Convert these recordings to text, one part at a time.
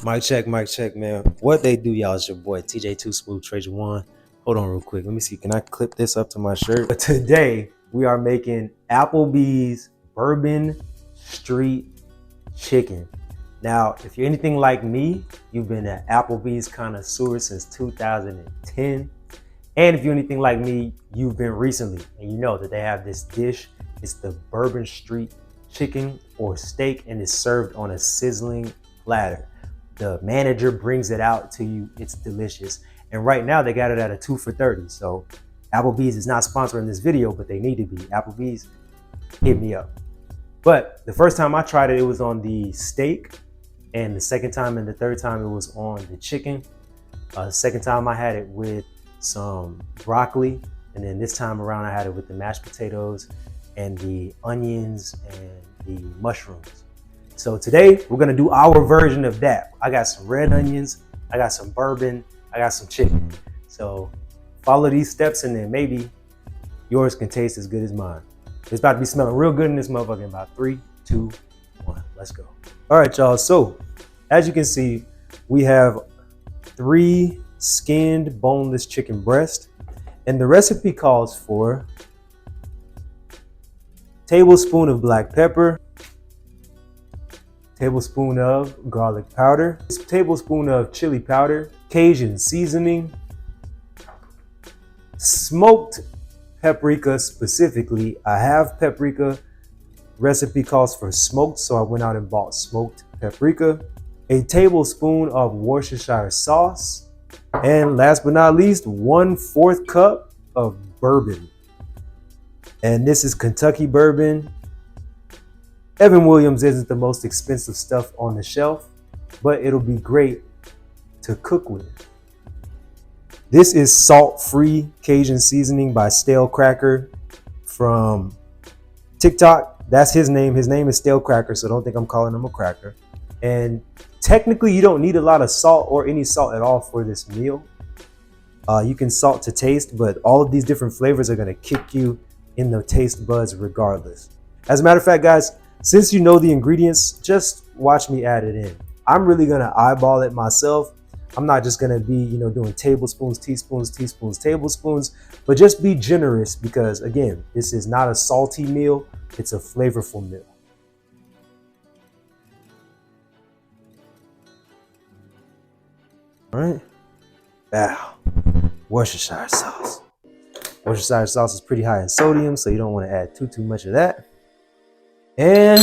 Mic check, man. What they do, y'all? It's your boy TJ Too Smooth Treasure One. Hold on, real quick. Let me see. Can I clip this up to my shirt? But today we are making Applebee's Bourbon Street Chicken. Now, if you're anything like me, you've been an Applebee's connoisseur since 2010. And if you're anything like me, you've been recently, and you know that they have this dish. It's the Bourbon Street Chicken or steak, and it's served on a sizzling platter. The manager brings it out to you. It's delicious. And right now they got it at a 2 for $30. So Applebee's is not sponsoring this video, but they need to be. Applebee's, hit me up. But the first time I tried it, it was on the steak. And the second time and the third time it was on the chicken. The second time I had it with some broccoli. And then this time around I had it with the mashed potatoes and the onions and the mushrooms. So today we're gonna do our version of that. I got some red onions, I got some bourbon, I got some chicken. So follow these steps and then maybe yours can taste as good as mine. It's about to be smelling real good in this motherfucker in about 3, 2, 1, let's go. All right, y'all, so as you can see, we have 3 skinned boneless chicken breast, and the recipe calls for tablespoon of black pepper, tablespoon of garlic powder, tablespoon of chili powder, Cajun seasoning, smoked paprika specifically. I have paprika. Recipe calls for smoked, so I went out and bought smoked paprika, a tablespoon of Worcestershire sauce, and last but not least, 1/4 cup of bourbon. And this is Kentucky bourbon. Evan Williams isn't the most expensive stuff on the shelf, but it'll be great to cook with. This is salt-free Cajun seasoning by Stale Cracker from TikTok. That's his name. His name is Stale Cracker, so don't think I'm calling him a cracker. And technically, you don't need a lot of salt or any salt at all for this meal. You can salt to taste, but all of these different flavors are gonna kick you in the taste buds regardless. As a matter of fact, guys, since you know the ingredients, just watch me add it in. I'm really gonna eyeball it myself. I'm not just gonna be, doing tablespoons, teaspoons, teaspoons, tablespoons, but just be generous because again, this is not a salty meal, it's a flavorful meal. All right, now, Worcestershire sauce. Worcestershire sauce is pretty high in sodium, so you don't wanna add too much of that. And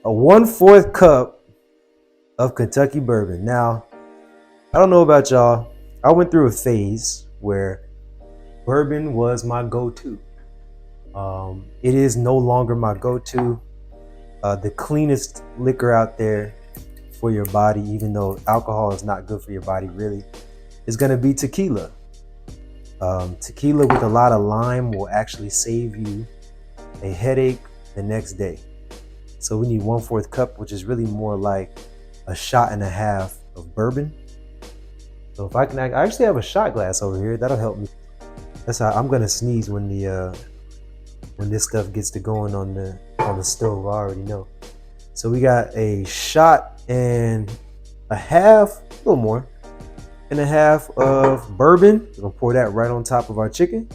a 1/4 cup of Kentucky bourbon. Now, I don't know about y'all. I went through a phase where bourbon was my go-to. It is no longer my go-to. The cleanest liquor out there for your body, even though alcohol is not good for your body really, is gonna be tequila. Tequila with a lot of lime will actually save you a headache the next day. So we need 1/4 cup, which is really more like a shot and a half of bourbon. So if I actually have a shot glass over here, that'll help me. That's how I'm gonna sneeze when this stuff gets to going on the stove. I already know. So we got a shot and a half, a little more, and a half of bourbon. We're gonna pour that right on top of our chicken.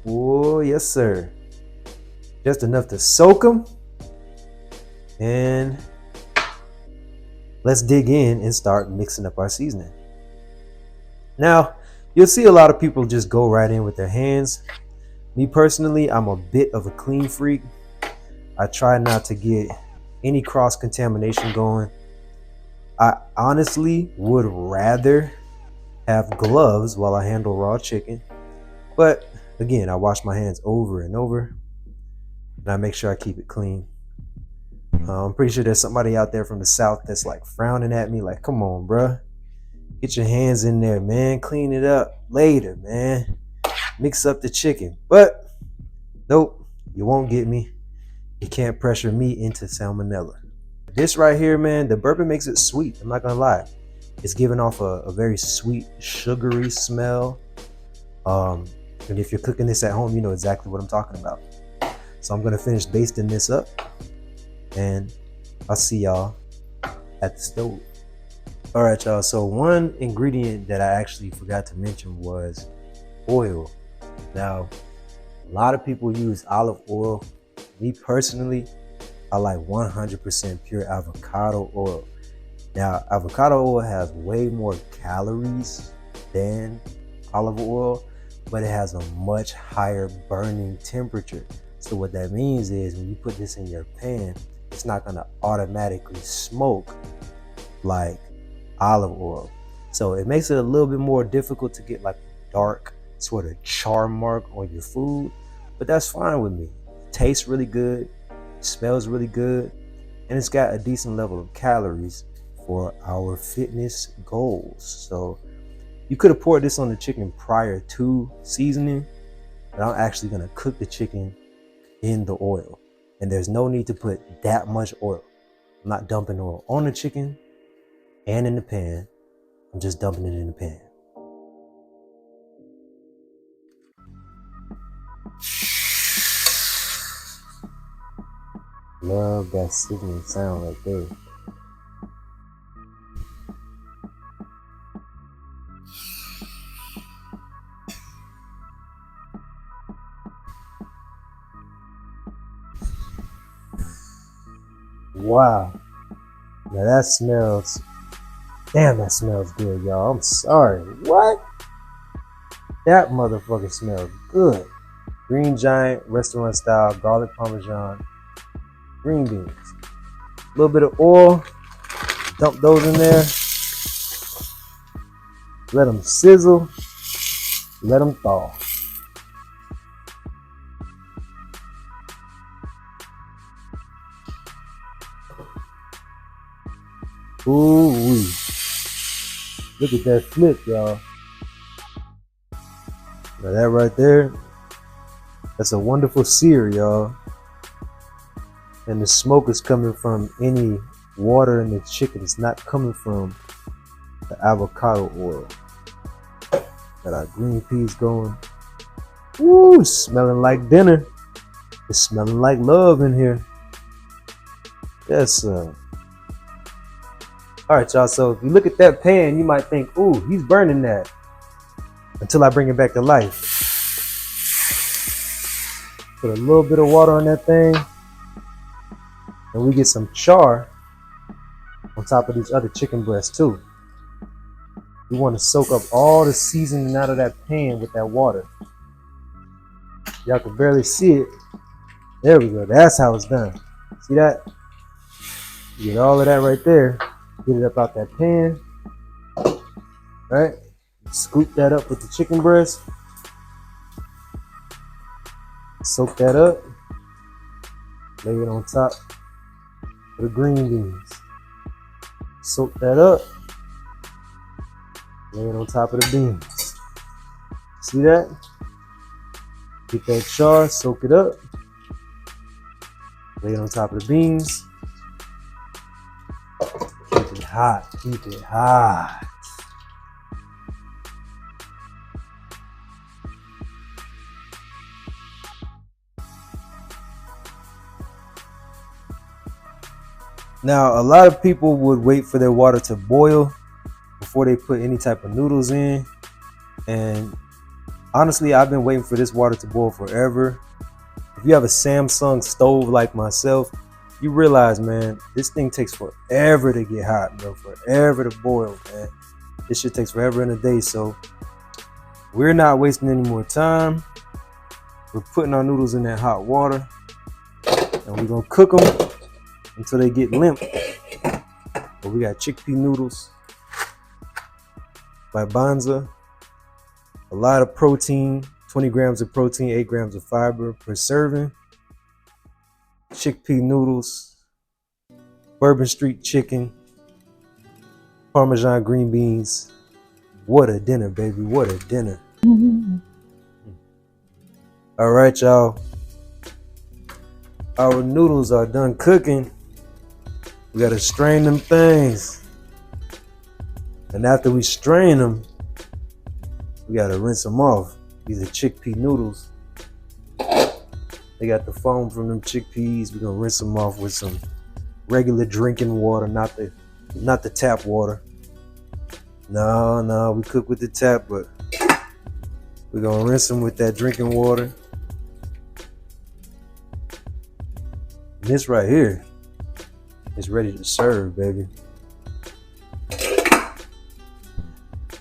Oh yes, sir. Just enough to soak them. And let's dig in and start mixing up our seasoning. Now, you'll see a lot of people just go right in with their hands. Me personally, I'm a bit of a clean freak. I try not to get any cross-contamination going. I honestly would rather have gloves while I handle raw chicken. But again, I wash my hands over and over. And I make sure I keep it clean. I'm pretty sure there's somebody out there from the South that's like frowning at me like, come on, bruh. Get your hands in there, man. Clean it up later, man. Mix up the chicken. But nope, you won't get me. You can't pressure me into salmonella. This right here, man, the bourbon makes it sweet. I'm not gonna lie. It's giving off a very sweet, sugary smell. And if you're cooking this at home, you know exactly what I'm talking about. So I'm gonna finish basting this up and I'll see y'all at the stove. All right, y'all. So one ingredient that I actually forgot to mention was oil. Now, a lot of people use olive oil. Me personally, I like 100% pure avocado oil. Now, avocado oil has way more calories than olive oil, but it has a much higher burning temperature. So what that means is when you put this in your pan, it's not gonna automatically smoke like olive oil. So it makes it a little bit more difficult to get like dark sort of char mark on your food, but that's fine with me. It tastes really good, smells really good, and it's got a decent level of calories for our fitness goals. So you could have poured this on the chicken prior to seasoning, but I'm actually gonna cook the chicken in the oil. And there's no need to put that much oil. I'm not dumping oil on the chicken and in the pan. I'm just dumping it in the pan. Love that sizzling sound right there. Wow. Now that smells, damn, that smells good, y'all. I'm sorry. What? That motherfucker smells good. Green Giant restaurant style garlic parmesan green beans. A little bit of oil. Dump those in there. Let them sizzle. Let them thaw. Ooh-wee. Look at that flip, y'all. Now that right there, that's a wonderful sear, y'all. And the smoke is coming from any water in the chicken. It's not coming from the avocado oil. Got our green peas going. Ooh, smelling like dinner. It's smelling like love in here. Yes, sir. All right, y'all. So if you look at that pan, you might think, ooh, he's burning that. Until I bring it back to life. Put a little bit of water on that thing. And we get some char on top of these other chicken breasts too. We want to soak up all the seasoning out of that pan with that water. Y'all can barely see it. There we go. That's how it's done. See that? You get all of that right there. Get it up out that pan. Right? Scoop that up with the chicken breast. Soak that up. Lay it on top of the green beans. Soak that up. Lay it on top of the beans. See that? Get that char, soak it up. Lay it on top of the beans. Keep it hot, keep it hot. Now, a lot of people would wait for their water to boil before they put any type of noodles in. And honestly, I've been waiting for this water to boil forever. If you have a Samsung stove like myself, you realize, man, this thing takes forever to get hot, bro. Forever to boil, man. This shit takes forever in a day. So we're not wasting any more time. We're putting our noodles in that hot water. And we're going to cook them until they get limp. But we got chickpea noodles by Banza. A lot of protein, 20 grams of protein, 8 grams of fiber per serving. Chickpea noodles, Bourbon Street chicken, Parmesan green beans. What a dinner, baby, what a dinner. All right, y'all. Our noodles are done cooking. We gotta strain them things. And after we strain them, we gotta rinse them off. These are chickpea noodles. They got the foam from them chickpeas. We're gonna rinse them off with some regular drinking water, not the tap water. No, we cook with the tap, but we're gonna rinse them with that drinking water. And this right here is ready to serve, baby.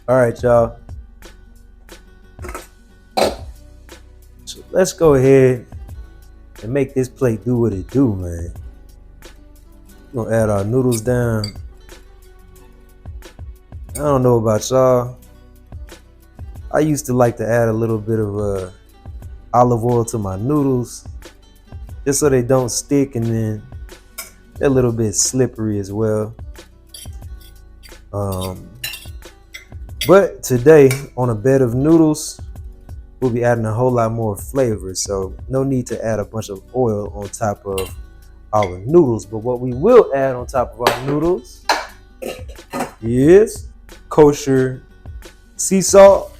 All right, y'all. So let's go ahead and make this plate do what it do, man. We're gonna add our noodles down. I don't know about y'all. I used to like to add a little bit of olive oil to my noodles, just so they don't stick, and then they're a little bit slippery as well. But today, on a bed of noodles, we'll be adding a whole lot more flavor, so no need to add a bunch of oil on top of our noodles. But what we will add on top of our noodles is kosher sea salt.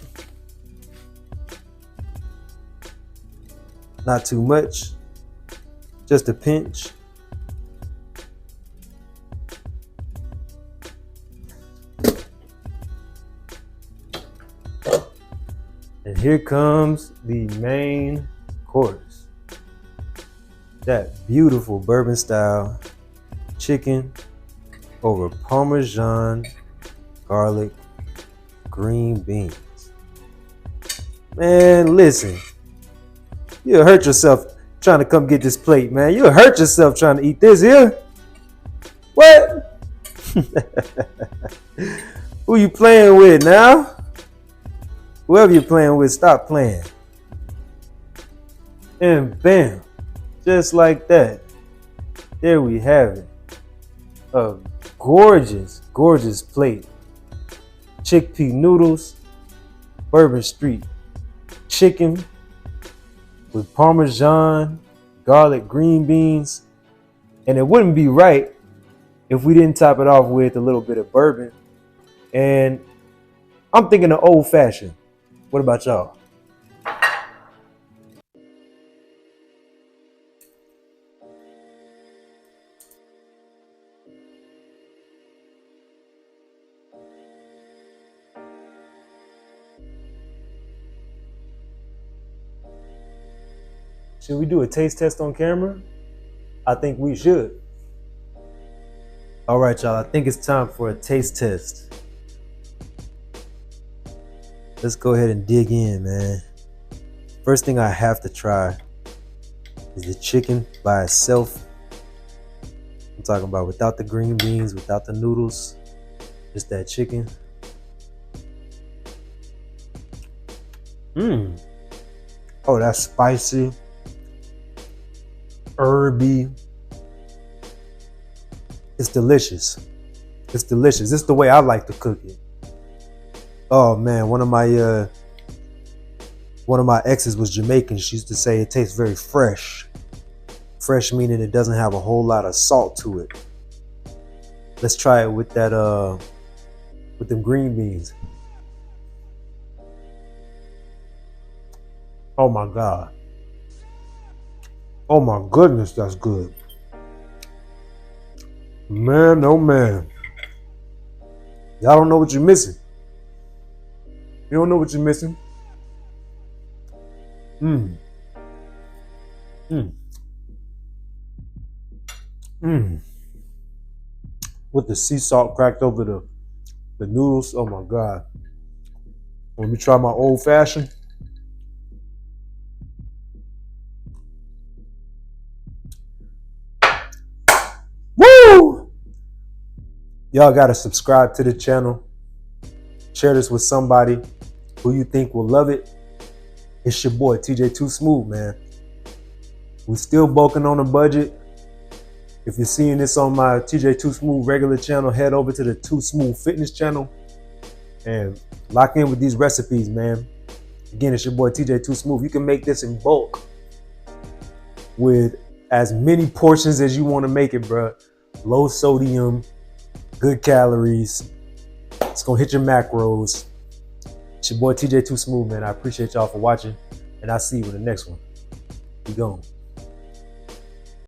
Not too much, just a pinch. And here comes the main course. That beautiful bourbon style chicken over Parmesan garlic green beans. Man, listen, you'll hurt yourself trying to come get this plate, man. You'll hurt yourself trying to eat this here. What? Who you playing with now? Whoever you're playing with, stop playing. And bam, just like that, there we have it. A gorgeous, gorgeous plate. Chickpea noodles, Bourbon Street chicken with Parmesan garlic green beans. And it wouldn't be right if we didn't top it off with a little bit of bourbon. And I'm thinking of old fashioned. What about y'all? Should we do a taste test on camera? I think we should. All right, y'all, I think it's time for a taste test. Let's go ahead and dig in, man. First thing I have to try is the chicken by itself. I'm talking about without the green beans, without the noodles, just that chicken. Oh, that's spicy, herby. It's delicious. It's delicious. It's the way I like to cook it. Oh man, one of my exes was Jamaican. She used to say it tastes very fresh. Fresh meaning it doesn't have a whole lot of salt to it. Let's try it with that with them green beans. Oh my God. Oh my goodness, that's good. Man, oh man. Y'all don't know what you're missing. You don't know what you're missing. With the sea salt cracked over the noodles. Oh my God. Let me try my old fashioned. Woo! Y'all gotta subscribe to the channel. Share this with somebody who you think will love it. It's your boy TJ Too Smooth, man. We still bulking on a budget. If you're seeing this on my TJ Too Smooth regular channel, head over to the Too Smooth Fitness channel and lock in with these recipes, man. Again, it's your boy TJ Too Smooth. You can make this in bulk with as many portions as you want to make it, bro. Low sodium, good calories. It's gonna hit your macros. It's your boy TJ Too Smooth, man. I appreciate y'all for watching, and I'll see you in the next one. Be gone.